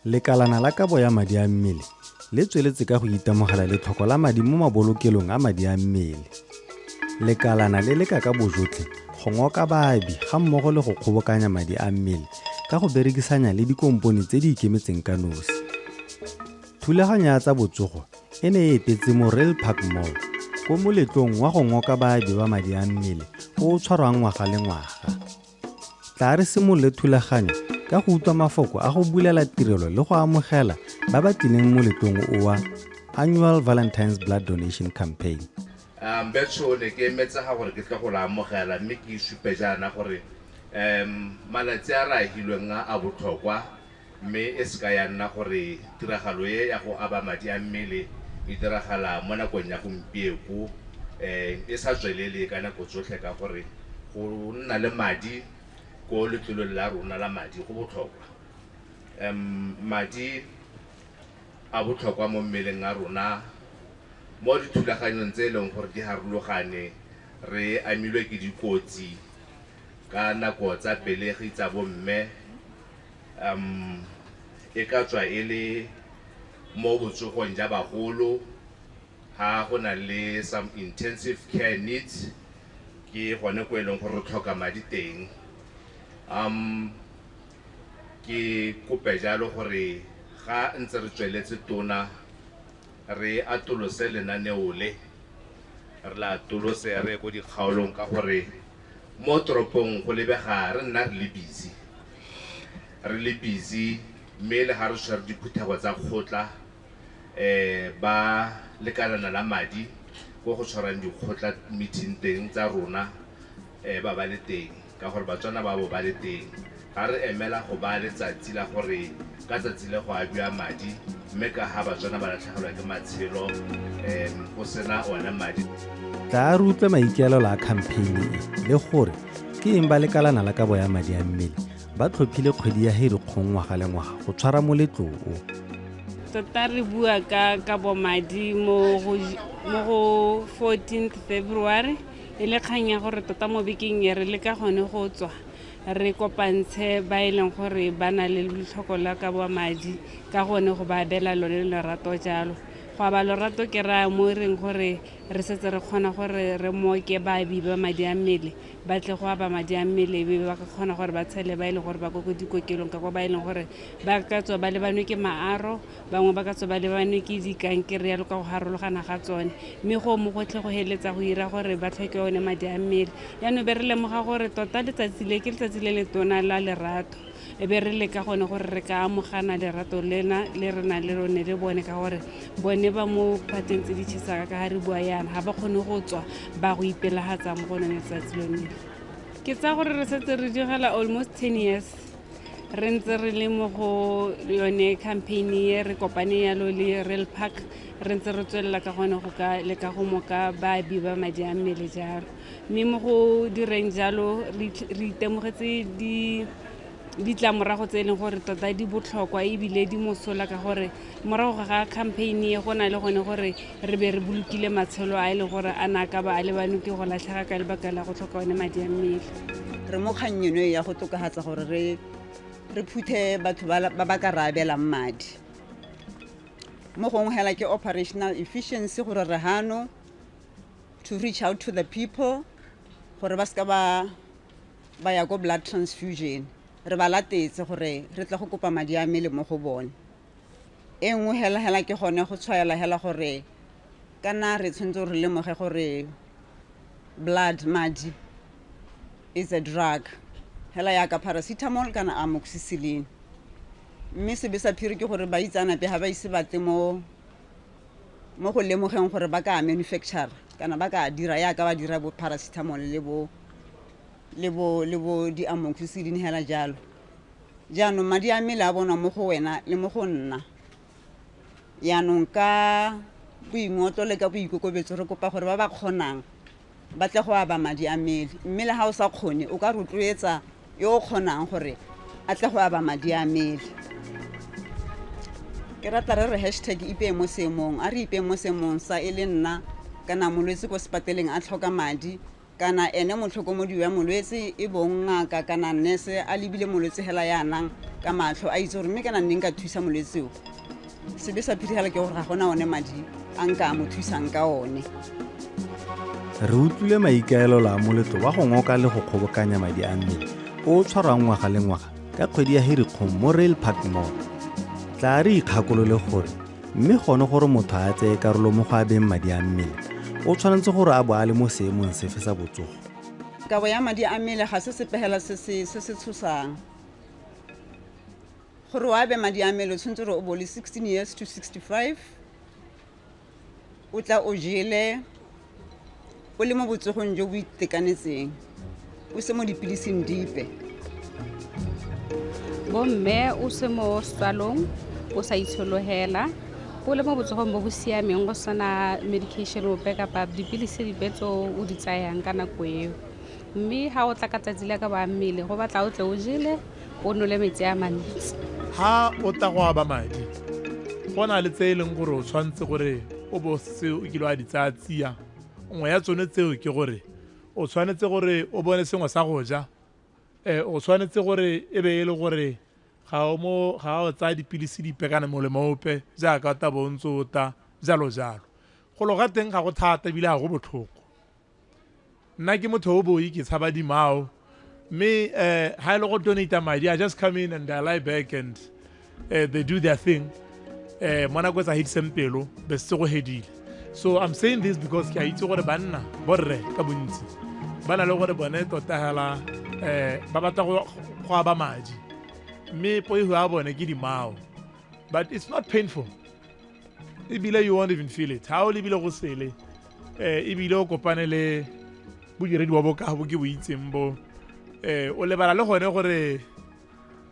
Lekalana la kabo ya madi a mmele le tsweletse ka go itemogela letlhoko la madi mo mabolokelong a madi a mmele. Lekalana le leka ka bojotlhe go ngoka baabi ga mmogo le go kgobokanya madi a mmele ka go berekisanya le dikompone tse di ikemetseng ka nosi. Thulaganyo ya tsa botsogo e ne e etetse mo Rail Park Mall ko moletlong wa go ngoka baabi ba madi a mmele o tshwarwang ngwaga le ngwaga. Tla re simolole thulaganyo ka go utlwa mafoko a go bulela tirelo le go amogela ba ba tileng moletlong o wa Annual Valentine's Blood Donation Campaign. Betso ne ke emetsa ga gore ke tla go la amogela mme ke isupe jaana gore malatsi a ra hilweng a botlhokwa mme e seka ya nna gore tiragalo e ya go aba madi a mmele e diragala mo nakong ya gompieko e sa tswelele ka nako tsotlhe ka gore go nna le madi ko letlolong la rona la madi go botlhokwa. Madi a botlhokwa mo mmeleng a rona mo dithulaganyong tse e leng gore di harologane re amilwe ke dikotsi ka nako tsa pelegi tsa bomme e ka tswa e le mo botsogong ja bagolo ha go na le some intensive care needs ke gone ko e leng gore re tlhoka madi teng. Ke kope jalo gore ga ntse re tsweletse tona re atolose lenaneo le re la atolose re go dikgaolong ka gore mo toropong go lebega re nna re le busy mme le ga re tshwere diphuthego tsa kgotla ba lekalana la madi go go tshwarang dikgotla meeting teng tsa rona ba ba le teng ka gore batswana ba bo ba le teng ga re emela go ba letsatsi la gore ka tsatsi le go abiwa madi mme ka ha batswana ba latlhegelwa ke matshelo go sena ona madi. Tla re utlwe maikaelelo a campaign le gore ke eng ba lekalana la kabo ya madi a mmele ba tlhophile kgwedi ya Ferikgong ngwaga le ngwaga go tshwara moletlo o. Tota re bua ka kabo madi mo go 14th February e le kgang ya gore tota mo bekeng ye re le ka gone go tswa re kopantshe ba e leng gore ba na le letlhoko la kabo madi ka gone go ba abela lone lerato jalo. Go aba lorato ke ra mo reng gore re setse re kgona gore re moke baabi ba madi a mmele ba tle go aba madi a mmele be ba ka kgona gore ba tshele ba e leng gore ba go dikokelong ka go ba e leng gore ba ka tswa ba le banwe ke maaro bangwe ba ka tswa ba le banwe ke dikankere yalo ka go harologana ga tsone mme go mo gotlhe go heletsa go ira gore ba tlhoke one madi a mmele yaanong be re lemoga gore tota letsatsi le ke letsatsi le le tona la lerato e be re le ka gone gore re ka amogana lerato lena le re na le rone le bone ka gore bone ba mo pateng tse di tšhisaka ka ga re bua yana ga ba kgone go tswa ba go ipelagatsa mo go none letsatsi lone. Ke tsa gore re setse re digela almost 10 years re ntse re le mo go yone campaign ye re kopane yalo le Rail Park re ntse re tswelela ka gone go ka le ka go moka baabi ba madi a mmele jalo mme mo go direng jalo re itemogetse ditlamorago tse e leng gore tota di botlhokwa ebile di mosola ka gore morago ga campaign ye go na le gone gore re be re bolokile matshelo a e leng gore a naka ba a lebane ke go latlhega ka lebaka la go tlhoka one madi a mmele. Re mo kgannyo ya go tokagatsa gore re phuthe batho ba ba ka ra abelang madi mo gongwe hela ke operational efficiency gore re hano to reach out to the people gore ba ska ba ya go blood transfusion re ba latetse gore re tla go kopa madi a mmele mo go bone e nngwe hela ke gone go tshwaela hela gore kana re tshwantse re lemoge gore blood madi is a drug hela ya ka paracetamol kana amoxicillin mme se be sa phiri ke gore ba itsanape ha ba ise batle mo go lemogeng gore ba ka manufacture kana ba ka dira ya ka ba dira bo paracetamol le bo di amoxicillin hela jalo jaanong madi a mmele a bona mo go wena le mo go nna yaanong ka boingotlo le ka boikokobetso re kopa gore ba ba kgonang ba tle go aba madi a mmele mme le ha o sa kgone o ka rotloetsa yo o kgonang gore a tle go aba madi a mmele. Ke rata re #ipe mo seemong a re ipe mo seemong sa e le nna kana molwetse ko sepateleng a tlhoka madi kana ene motlhokomedi wa molwetse e bong ngaka kana nurse a lebile molwetse hela ya nang ka matlho a itse gore mme ka nanneng ka thusa molwetseo se be sa phirigela ke gore ga gona one madi a nka mo thusang ka one. Re utlwile maikaelelo a moletlo wa go ngoka le go kgobokanya madi a mmele o tshwarwang ngwaga le ngwaga ka kgwedi ya Ferikgong mo Rail Park Mall. Tla re ikgakolole gore mme gone gore motho a tseye karolo mo go abeng madi a mmele o tshwanetse gore a bo a le mo seemong sefe sa botsogo. Kabo ya madi a mmele ga se sepegela se se tshosang. Gore o abe madi a mmele o tshwanetse gore o bo le 16 years to 65, o tla o jele o le mo botsogong jo bo itekanetseng, o se mo dipilising dipe. Bomme o se mo salong o sa itshologela o le mo botsogong bo bo siameng go sana medication ope kapa dipilisi dipe tso o di tsayang ka nako eo. Mme ha o tla ka tsatsi le ka ba mmele go batla o tle o jele o nole metsi a mantsi. Ha o tla go aba madi go na le tse e leng gore o tshwanetse gore o bo se o kilo a di tsaya tsia. Nngwe ya tsone tseo ke gore o tshwanetse gore o bone sengwe sa go ja, o tshwanetse gore e be e le gore ga o tsaya dipilisi dipe kana molemo ope jaaka ta bontso ta jalo jalo. Go lo ga teng ga go thata ebile ga go botlhoko. Nna ke motho o boi ke tshaba dimao mme ha ile go donate madi I just come in and I lie back and they do their thing. Mona go tsa hit sempelo be se go hedile. So I'm saying this because ke a itse gore banna borre ka bontsi bana le gore bone tota hela ba batla go aba madi mme po ho a bone ke dimao, but it's not painful. Ebile you won't even feel it. Ha o lebile go sele ebile o kopane le bodiredi wa boka bo ke bo itseng bo o lebala le gone gore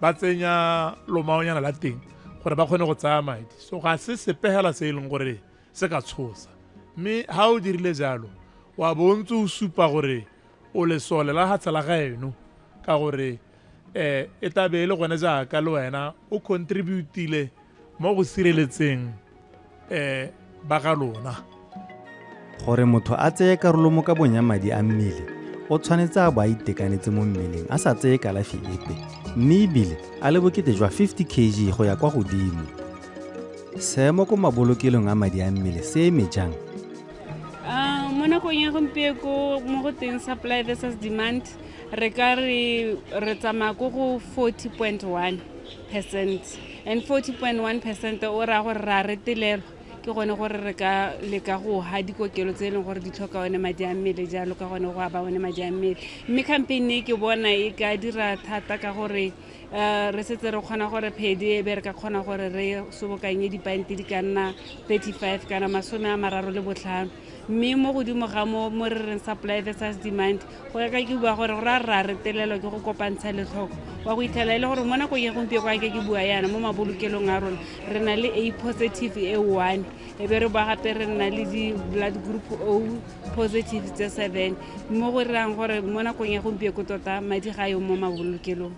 ba tsenya lomaonyana la teng gore ba kgone go tsaya madi. So ga se sepehela se e leng gore se ka tshosa mme ha o dirile jalo wa bontse o supa gore o le sole la hatsa la gaeno ka gore e tabe le gone jaaka le wena o contributile mo go sireletseng ba ga lona. Gore motho a tseye karolo mo ka bonya madi a mmele o tshwanetse a bo a itekanetse mo mmeleng a sa tseye kalafi epe mme ebile a le bokete jwa 50 kg go ya kwa godimo. Seemo ko mabolokelong a madi a mmele se eme jang? Mo nakong ya gompieko mo go teng supply versus demand re ka re tsamaya ko go 40.1% and 40.1% o ra gore ra retelelwa ke gone gore re ka leka go ha dikokelo tse e leng gore di tlhoka one madi a mmele jalo ka gone go aba one madi a mmele. Mme campaign e ke bona e ka dira thata ka gore re setse re kgona gore phedi e be re ka kgona gore re sobokanye dipaente di ka nna 35 kana 35. Mme mo godimo ga mo re reng supply versus demand go ya ka ke bua gore ra retelelwa ke go kopantsha le tlhoko wa go itlhela ile gore mo nakong ya gompieko a ke bua yana mo mabolokelong a rona re na le A positive A1 e be re ba gape re na le di blood group O positive tse 7 mo go rang gore mo nakong ya gompieko tota madi ga yo mo mabolokelong.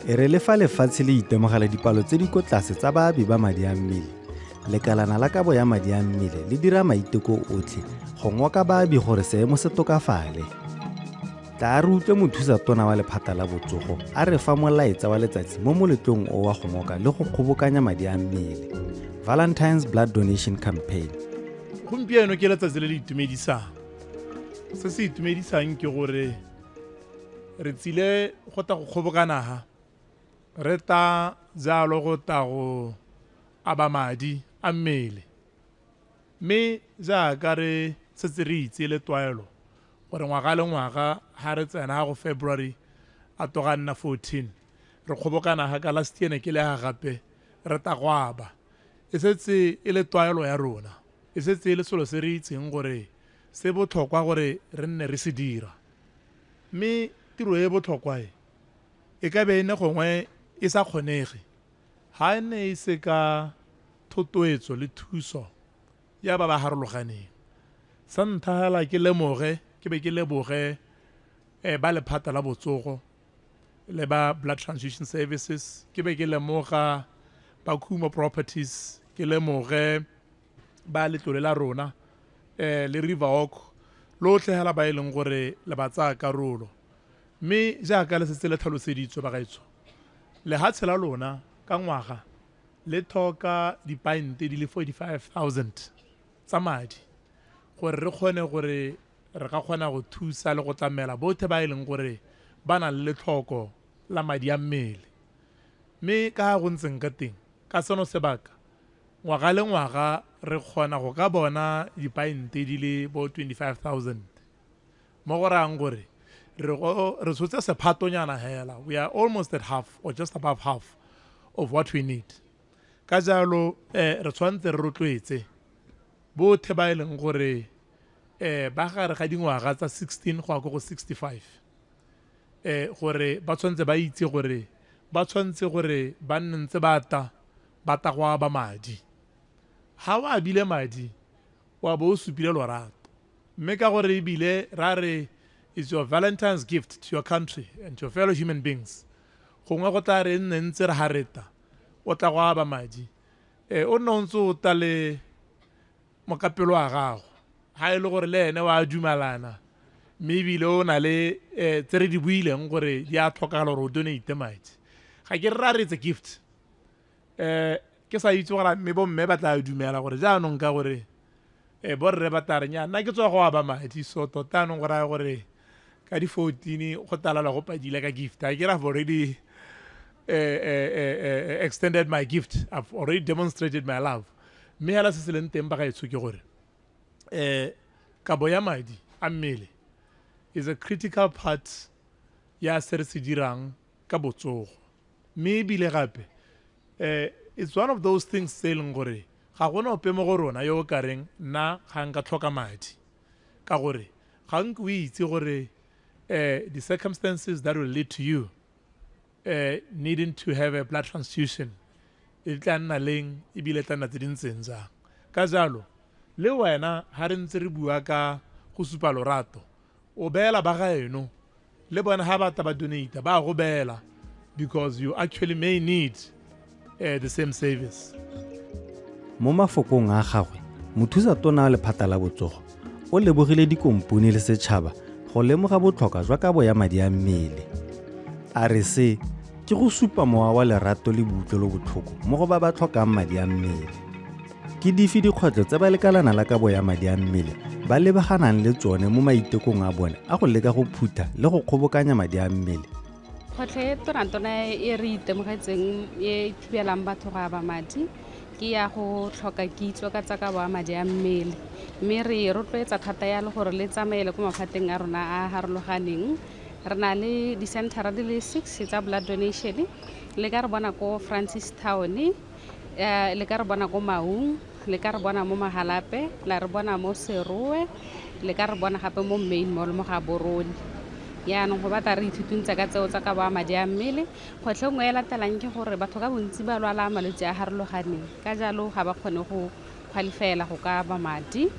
E re lefa lefatshe le itemogela dipalo tse di ko tlase tsa baabi ba madi a mmele. Lekalana la kabo ya madi a mmele le dira maiteko otlhe go ngoka baabi gore seemo se tokafale. Tla re utlwe mothusa tona wa lephata la botsogo a re fa molaetsa wa letsatsi mo moletlong o wa go ngoka le go kgobokanya madi a mmele, Valentine's Blood Donation Campaign. Gompieno ke letsatsi le le itumedisang. Se se itumedisang ke gore re tsile go ta go kgobokana ha re ta jalo go ta go aba madi a mmele mme jaaka re setse re itse le tlwaelo gore ngwaga le ngwaga ha re tsena go February a toga nna 14 re kgobokana ha ka last year ke le ha gape re ta go aba e setse e le tlwaelo ya rona e setse e le selo se re itseng gore se botlhokwa gore re nne re se dira mme tiro e botlhokwa e ka be ene gongwe e sa kgonege ha ne e se ka thotloetso le thuso ya ba ba harologaneng. Sa nthagela ke lemoge ke be ke leboge ba lephata la botsogo le ba blood transfusion services ke be ke lemoga ba Khumo Properties ke lemoge ba letlole la rona le River Oak lotlhe hela ba ileng gore le ba tsaya karolo mme jaaka le setse le tlhaloseditswe ba gaetsho le hatsela lona ka ngwaga le thoka dipaente di le 45,000 tsa madi gore re kgone gore re ka kgona go thusa le go tlamela bothe ba ileng gore ba na le tlhoko la madi a mmele mme ka go ntseng ka teng ka seno sebaka ngwaga le ngwaga re kgona go ka bona dipaente di le bo 25,000 mo go rang gore re sotse sephatonyana hela we are almost at half or just above half of what we need ka jalo re tshwantse re rotloetse bothe ba ileng gore ba gare ga dingwaga tsa 16 go ya go 65 gore ba tshwantse ba itse gore ba tshwantse gore ba ntse ba tagwa ba madi ha wa bile madi wa bo supile lorato mme ka gore ibile ra re is your Valentine's gift to your country and to your fellow human beings gongwe go tla re nne ntse re hareta o tla go ba madi o nne ntse o ta le mokapelo wa gago ha ile gore le ene wa dumalana mme ibile o na le tse re di buileng gore di a tlhokagala gore o donate madi ga ke re it's a gift ke sa itse gore mme bo mme ba tla dumela gore jaanong ka gore borre ba tla re nya nna ke tswa go ba madi so tota no gore ka di 14 go talala go padile ka gift I get I've already extended my gift I've already demonstrated my love mme hala se seleng teng ba ga itse ke gore kabo ya madi a mmele is a critical part ya se re se dirang ka botsogo mme bile gape it's one of those things seleng gore ga gona ope mo go rona yo ka reng nna ga nka tlhoka madi ka gore ga nke o itse gore the circumstances that will lead to you needing to have a blood transfusion e tla nna leng e bile tla nna tse dintseng jang ka jalo le wena ha re ntse re bua ka go supa lorato o bela ba gaeno le bona ha ba ta ba donate ba go bela because you actually may need the same service. Mo mafokong a gagwe mothusa tona le phata la botsogo o lebogile dikompone le setšhaba go lemoga botlhokwa jwa kabo ya madi a mmele a re se ke go supa mowa wa lerato le boitlolo botlhoko mo go ba ba tlhokang madi a mmele ke dife dikgwetlho tse ba lekalana la kabo ya madi a mmele ba lebaganang le tsone mo maitekong a bone a go leka go phutha le go kgobokanya madi a mmele kgwetlho e tonatona e re itemogetseng e thubelang batho ga ba madi ke ya go tlhoka kitso ka tsa kabo ya madi a mmele mme re rotloetsa thata ya le gore le tsamaele ko maphateng a rona a harologaneng re na le di-centera di le 6 tsa blood donation le ka re bona ko Francis Town le ka re bona ko Maung le ka re bona mo Mahalape la re bona mo Serowe le ka re bona gape mo Main Mall mo ga Boroni yaanong go batla re ithutuntse ka tseo tsa kabo ya madi a mmele kgwetlho nngwe e latelang ke gore batho ka bontsi ba lwala malwetse a harologaneng ka jalo ga ba kgone go qualifyela go ka ba madi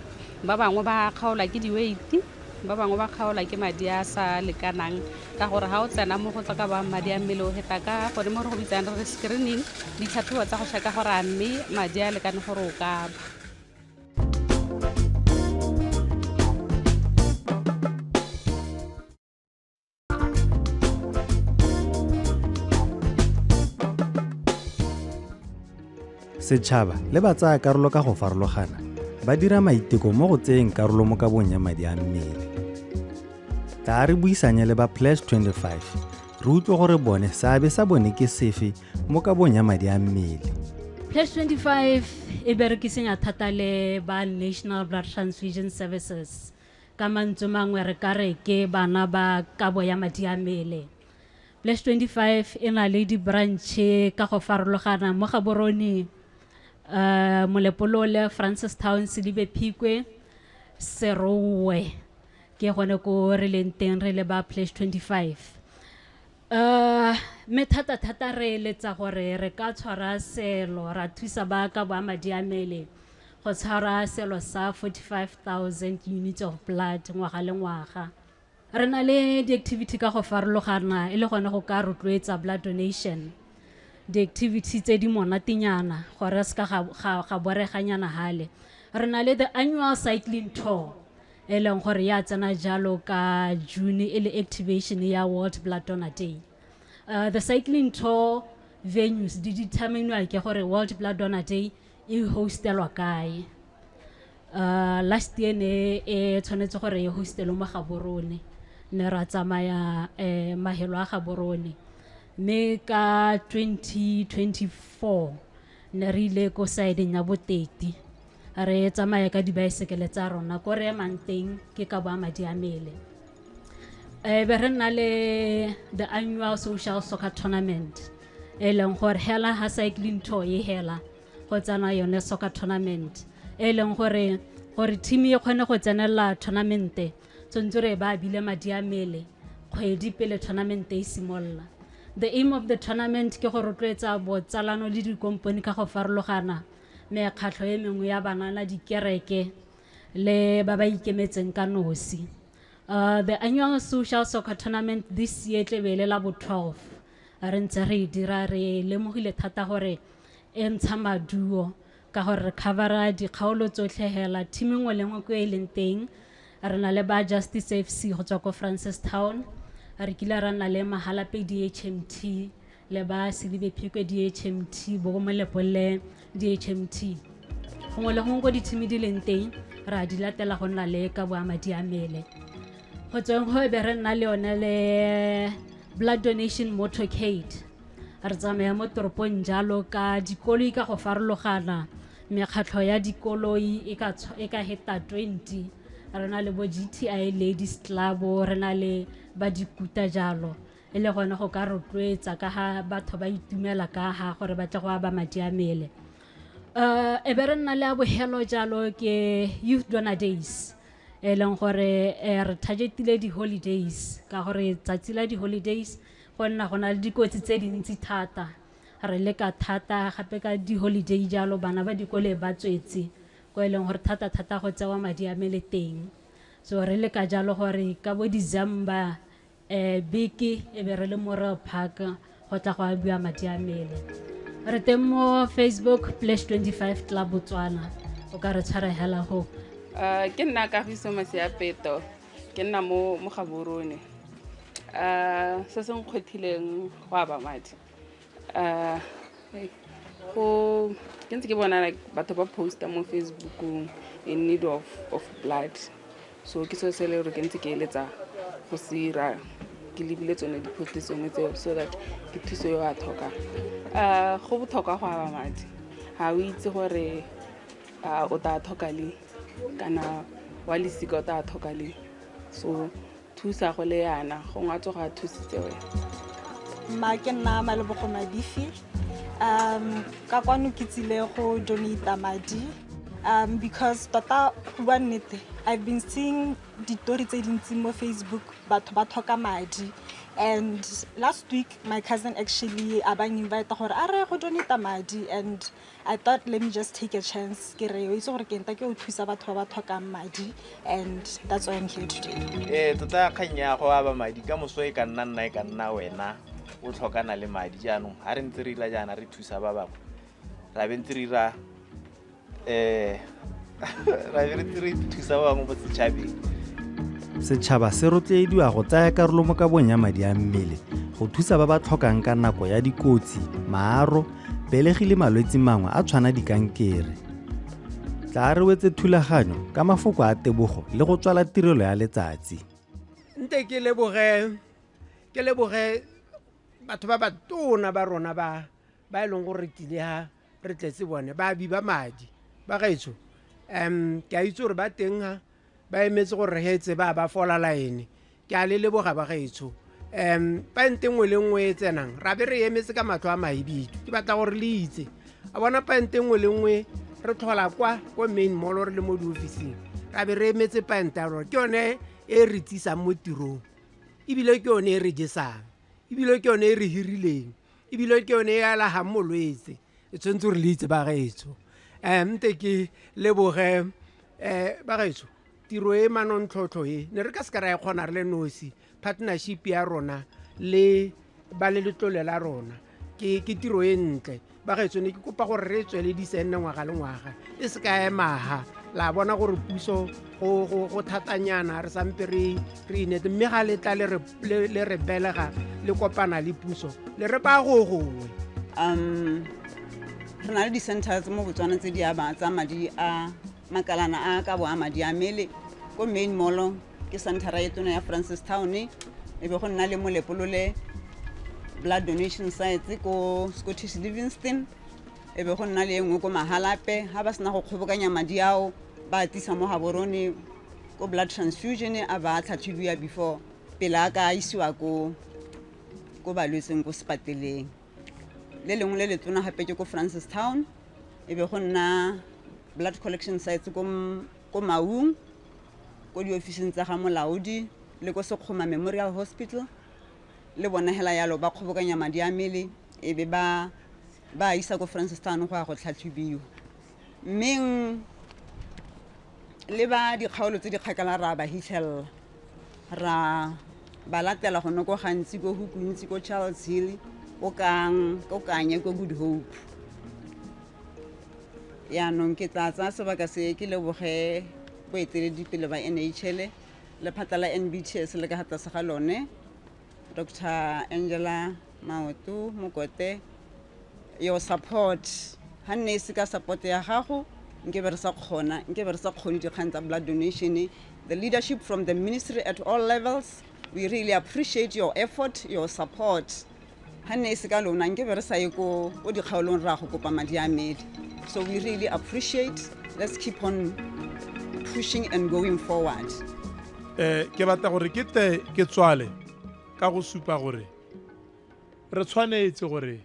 ba bangwe ba kgaola ke di-weight ba bangwe ba kgaola ke madi a sa lekanang ka gore ga o tsena mo go tsa ka ba madi a mmele o heta ka gore mo re go bitsang re screening ditlhatlhobo tsa go shaka gore a mme madi a lekane gore o ka ba setšhaba le ba tsaya karolo ka go farologana ba dira maiteko mo go tseyeng karolo mo kabong ya madi a mmele tla re buisanye le ba Pledge 25 re utlwe gore bone seabe sa bone ke sefe mo kabong ya madi a mmele Pledge 25 e berekisenya thata le ba National Blood Transfusion Services ka mantswe mangwe re ka re ke bana ba kabo ya madi a mmele Pledge 25 e na le di-branche ka go farologana mo Gaborone Molepolole Francis Town Sedibe Phikwe Serowe ke gone ko re leng teng re le ba Pledge 25 me thata re letsa gore re ka tshwara selo ra thusa ba ka ba madi a mmele go tshwara selo sa 45,000 units of blood ngwaga le ngwaga re na le di-activity ka go farologana e le gone go ka rotloetsa blood donation di-activity tse di monatinyana gore se ka ga boreganyana hale re na le the annual cycling tour e leng gore ya tsena jalo ka June e le activation ya World Blood Donor Day. The cycling tour venues di determinwa ke gore World Blood Donor Day e hostelwa kae. Last year ne e tshwanetse gore e hostelwe mo Gaborone ne ra tsamaya mahelo a Gaborone mme ka 2024 ne re ile ko side nya Boteti re tsamaya ka dibaesekele tsa rona ko re emang teng ke ka Boamadi a Mele. Be re nna le the annual social soccer tournament e leng gore hela ha cycling tour e hela go tsana yone soccer tournament e leng gore team e kgone go tsenela tournament tsontse re ba bile madi a Mele kgwedi pele tournament e simolla. The aim of the tournament ke go rotloetsa botsalano le dikomponi ka go farologana mekgatlho e mengwe ya banana dikereke le ba ba ikemetseng ka nosi. The annual social soccer tournament this year tlebele la bo 12 re ntse re dira re lemogile thata gore e ntsha maduo ka gore re covera dikgaolo tsotlhe hela team engwe le ngwe ko e leng teng re na le ba Justice FC go tswa ko Francistown re kile ra nna le Mahalape DHMT le ba Silibe Phikwe DHMT bo mo lepole DHMT gongwe le gongwe go di team di leng teng ra di latela go nna le ka Boamadi a Mele go tsweng go be re nna le one le blood donation motorcade re tsamaya mo toropong jalo ka dikoloi ka go farologana mekgatlho ya dikoloi e ka heta 20 re na le bo GTI Ladies Club re na le ba dikuta jalo e le gone go ka rotloetsa ka ha batho ba itumela ka ha gore ba tle go aba madi a Mele. E be re nna le a bohelo jalo ke Youth Donor Days e leng gore re targetile di-holidays ka gore tsatsi la di-holidays go nna go na le dikotsi tse dintsi thata re leka thata gape ka di-holiday jalo bana ba dikole ba tswetse ko e leng gore thata go tsewa madi a Mele teng so re leka jalo gore ka bo December beke e be re le mo Royal Park go tla go abiwa madi a Mele. Re teng mo Facebook +25 Club Botswana o ka re tshwara hela ho ke nna Kagiso Masiapeto ke nna mo Gaborone se se nkgothileng go aba madi go ke ntse ke bona like batho ba posta mo Facebook in need of blood so ke so se le re ke ntse ke eletsa go sira ke lebile tsone di-post tsone tseo so that ke thuso yo a tlhoka go botlhokwa go aba madi ha o itse gore o ta tlhoka le kana wa lesika o ta tlhoka le so thusa go le yana go ngwatso ga thusitse wena ma ke nna Malebogo Madifi ka kwano ke tsile go donate madi because tota bua nnete I've been seeing ditori tse dintsi mo Facebook batho ba tlhoka madi and last week my cousin actually abang invite gore a re go donate madi and I thought let me just take a chance ke re o itse gore ke nta ke o thusa batho ba tlhokang madi and that's why I'm here today. Tota khanya go aba madi ka moso e ka nna wena o tlhokana le madi jaanong ha re ntse re ila jana re thusa ba bangwe ra be ntse re ra re thusa ba bangwe mo setšhabeng. Setšhaba se rotloediwa go tsaya karolo mo kabong ya madi a Mmele go thusa ba ba tlhokang ka nako ya dikotsi maaro pelegi le malwetse mangwe a tshwana dikankere. Tla re wetse thulaganyo ka mafoko a tebogo le go tswala tirelo ya letsatsi. Nte ke leboge batho ba batona ba rona ba ileng go re tile ha re tletse bone ba biba madi ba gaetso ke a itse gore ba teng ha ba emetse gore re hetse ba fola line ke a le leboga ba gaetso pa nteng ngwe le ngwe e tsenang ra be re emetse ka matlo a maibidu ke batla gore le itse a bona pa nteng ngwe le ngwe re tlhola kwa main mall re le mo di-officing ra be re emetse panta ya rona ke yone e re tsisang mo tirong ebile ke yone e re jesang ebile ke yone e re hirileng ebile ke yone e alagang molwetse e tshwanetse gore le itse ba gaetso nte ke leboge ba gaetso tiro e manontlhotlho e ne re ka se ka ra e kgona re le nosi partnership ya rona le ba le letlole la rona ke tiro e ntle ba gaetso ne ke kopa gore re tsweledise nne ngwaga le ngwaga e se ka emaga la bona gore puso go thatanyana re sampe re inete mme ga le tla le re belega le kopana le puso le re ba go gongwe re na le di-centers mo Botswana tse di aba tsa madi a makalana a ka bo a madi a mele ko main mall ke centera e tona ya Francistown e be go nna le molepolole blood donation sites ko Scottish Livingston e be go nna le engwe ko Mahalape ha ba sena go kgobokanya madi ao ba tisa mo Gaborone ko blood transfusion a ba tlhatlhibiwa before pele a ka isiwa ko balwetseng ko sepateleng le lengwe le letona gape ke ko Francistown e be go nna blood collection sites ko Maung ko di-officing tsa ga molaodi le ko Sekgoma Memorial Hospital le bona hela yalo ba kgobokanya madi a mele e be ba isa ko Francistown go a go tlhatlhibiwa mmeng le ba dikgaolo tse di kgakala ra ba hitlhelela ra ba latela go noko gantsi ko Hukuntsi ko Charles Hill ko Kanye ko Good Hope yaanong ke tla tsaya sebaka se ke leboge boeteledipele ba NHL lephata la NBTS le ka hata se ga lone Dr. Angela Maoto Mokote your support ha nne se ka support ya gago nke be re sa kgone dikgang tsa blood donation the leadership from the ministry at all levels we really appreciate your effort your support ha nne se ka lona nke be re sa ye ko dikgaolong ra go kopa madi a medi so we really appreciate let's keep on pushing and going forward ke batla gore ke tswale ka go supa gore re tshwanetse gore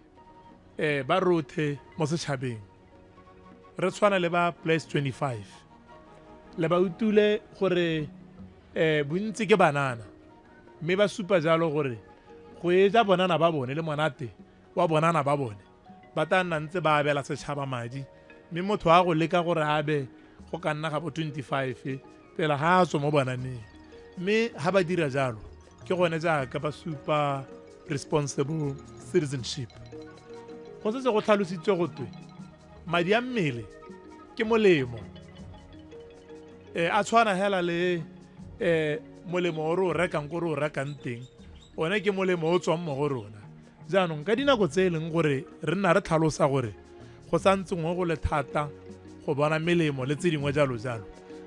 ba rothe mo setšhabeng re tshwana le ba Place 25 le ba utule gore bontsi ke banana mme ba supa jalo gore go eja bonana ba bone le monate wa bonana ba bone ba tla nna ntse ba abela setšhaba madi mme motho a go leka gore a be go ka nna ga bo 25 pela ga a tswa mo bonaneng mme ha ba dira jalo ke gone jaaka ba supa responsible citizenship go se go tlhalositswe go twe madi a mmele ke molemo a tshwana hela le molemo o re o rekang ko re o rekang teng one ke molemo o tswang mo go rona jaanong ka dinako tse e leng gore re nna re tlhalosa gore go santse ngwe go le thata go bona melemo le tse dingwe jalo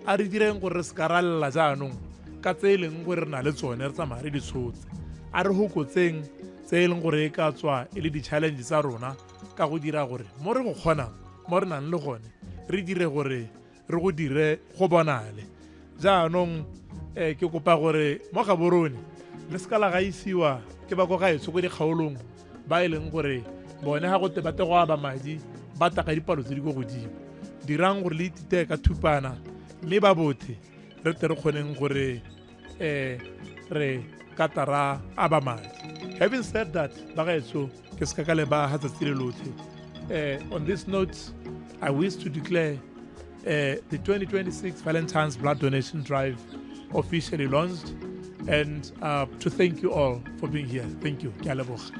a re direng gore re se ka ralla jaanong ka tse e leng gore re na le tsone re tsamaya re di tshotse a re hokotseng tse e leng gore e ka tswa e le di-challenge tsa rona ka go dira gore mo re go kgonang mo re nang le gone re dire gore re go dire go bonale jaanong ke kopa gore mo Gaborone le se ka la gaisiwa ke ba go gaetso ko dikgaolong ba e leng gore bone ga go te bate go aba madi ba taka dipalo tse di go godimo dirang gore le itite ka thupana mme ba bothe re tle re kgoneng gore re katara aba madi. Having said that, bagaetso ke se ka le ba ha tsatsi le lotlhe on this note I wish to declare the 2026 Valentine's Blood Donation Drive officially launched and to thank you all for being here. Thank you. Ke a leboga.